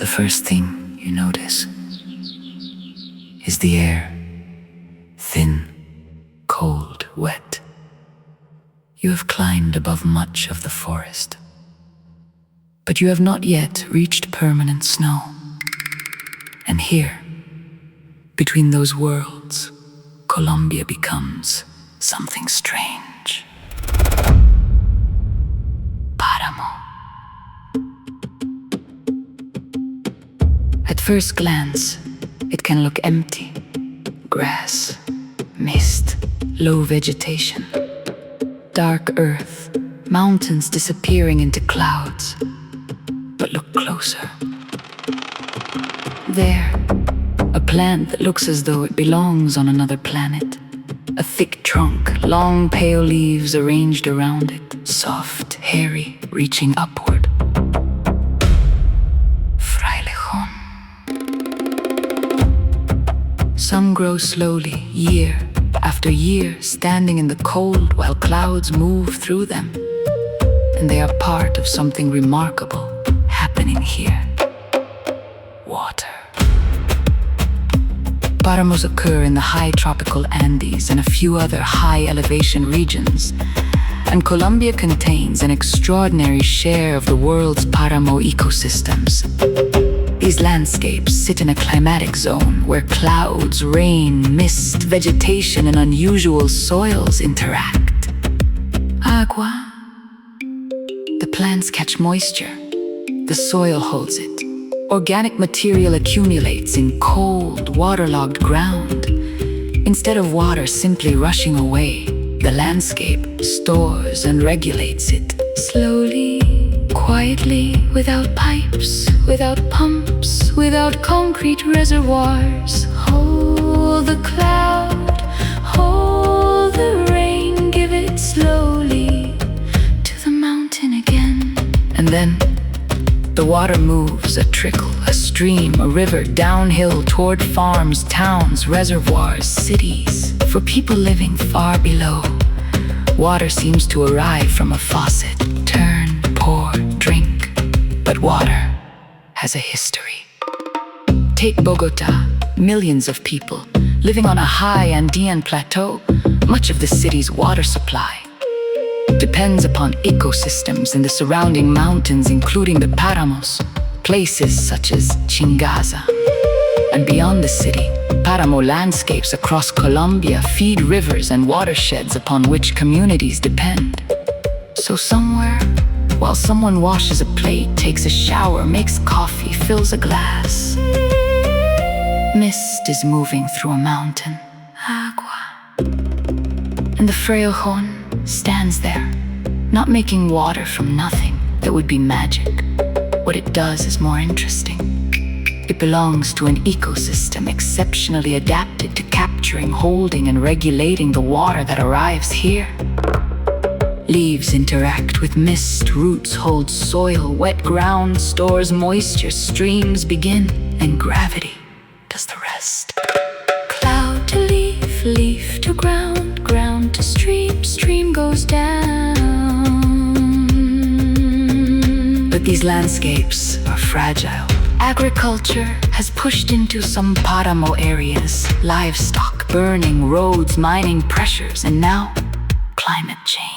The first thing you notice is the air. Thin, cold, wet. You have climbed above much of the forest, but you have not yet reached permanent snow. And here, between those worlds, Colombia becomes something strange. Paramo. At first glance, it can look empty. Grass, mist, low vegetation, dark earth, mountains disappearing into clouds. But look closer. There, a plant that looks as though it belongs on another planet. A thick trunk, long pale leaves arranged around it, soft, hairy, reaching upward. Some grow slowly, year after year, standing in the cold while clouds move through them. And they are part of something remarkable happening here. Water. Paramos occur in the high tropical Andes and a few other high elevation regions. And Colombia contains an extraordinary share of the world's paramo ecosystems. These landscapes sit in a climatic zone where clouds, rain, mist, vegetation, and unusual soils interact. Agua. The plants catch moisture. The soil holds it. Organic material accumulates in cold, waterlogged ground. Instead of water simply rushing away, the landscape stores and regulates it slowly. Quietly, without pipes, without pumps, without concrete reservoirs. Hold the cloud, hold the rain, give it slowly to the mountain again. And then the water moves, a trickle, a stream, a river, downhill toward farms, towns, reservoirs, cities. For people living far below, water seems to arrive from a faucet. Turn, pour, drink. But water has a history. Take Bogota, millions of people living on a high Andean plateau. Much of the city's water supply depends upon ecosystems in the surrounding mountains, including the Paramos, places such as Chingaza. And beyond the city, Paramo landscapes across Colombia feed rivers and watersheds upon which communities depend. So somewhere, while someone washes a plate, takes a shower, makes coffee, fills a glass, mist is moving through a mountain. Agua. And the frail Jon stands there, not making water from nothing. That would be magic. What it does is more interesting. It belongs to an ecosystem exceptionally adapted to capturing, holding, and regulating the water that arrives here. Leaves interact with mist, roots hold soil, wet ground stores moisture, streams begin, and gravity does the rest. Cloud to leaf, leaf to ground, ground to stream, stream goes down. But these landscapes are fragile. Agriculture has pushed into some Paramo areas, livestock, burning, roads, mining pressures, and now climate change.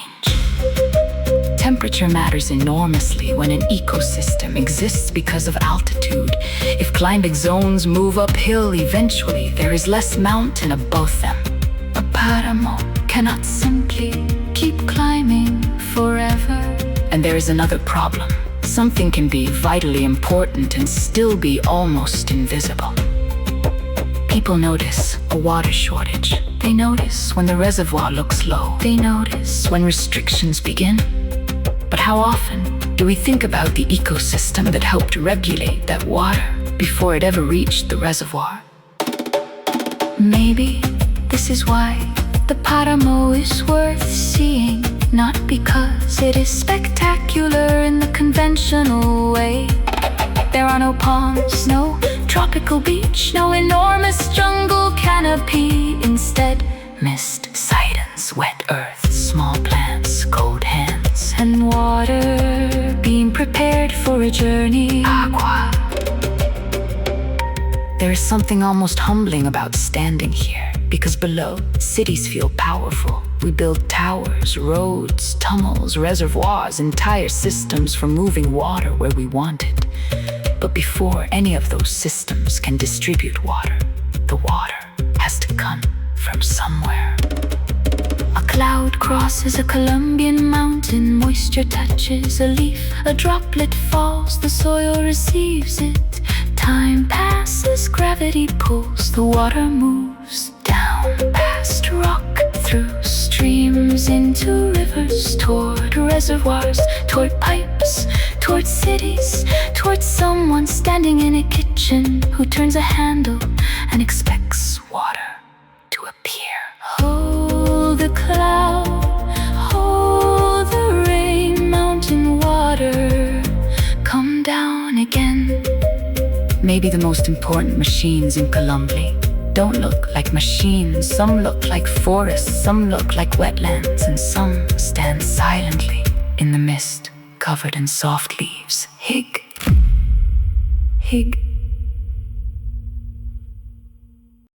Temperature matters enormously when an ecosystem exists because of altitude. If climatic zones move uphill, eventually there is less mountain above them. A Paramo cannot simply keep climbing forever. And there is another problem. Something can be vitally important and still be almost invisible. People notice a water shortage. They notice when the reservoir looks low. They notice when restrictions begin. But how often do we think about the ecosystem that helped regulate that water before it ever reached the reservoir? Maybe this is why the Paramo is worth seeing, not because it is spectacular in the conventional way. There are no palms, no tropical beach, no enormous jungle canopy. Instead, mist, silence, wet earth, small plants, cold hands, and water being prepared for a journey. Agua. There is something almost humbling about standing here, because below, cities feel powerful. We build towers, roads, tunnels, reservoirs, entire systems for moving water where we want it. But before any of those systems can distribute water, the water has to come from somewhere. A cloud crosses a Colombian mountain, moisture touches a leaf, a droplet falls, the soil receives it. Time passes, gravity pulls, the water moves down past rock, through streams, into rivers, toward reservoirs, toward pipes, toward cities, toward someone standing in a kitchen who turns a handle and expects water to appear. Hold the cloud, hold the rain, mountain water, come down again. Maybe the most important machines in Colombia don't look like machines. Some look like forests, some look like wetlands, and some stand silently in the mist, covered in soft leaves. Hig.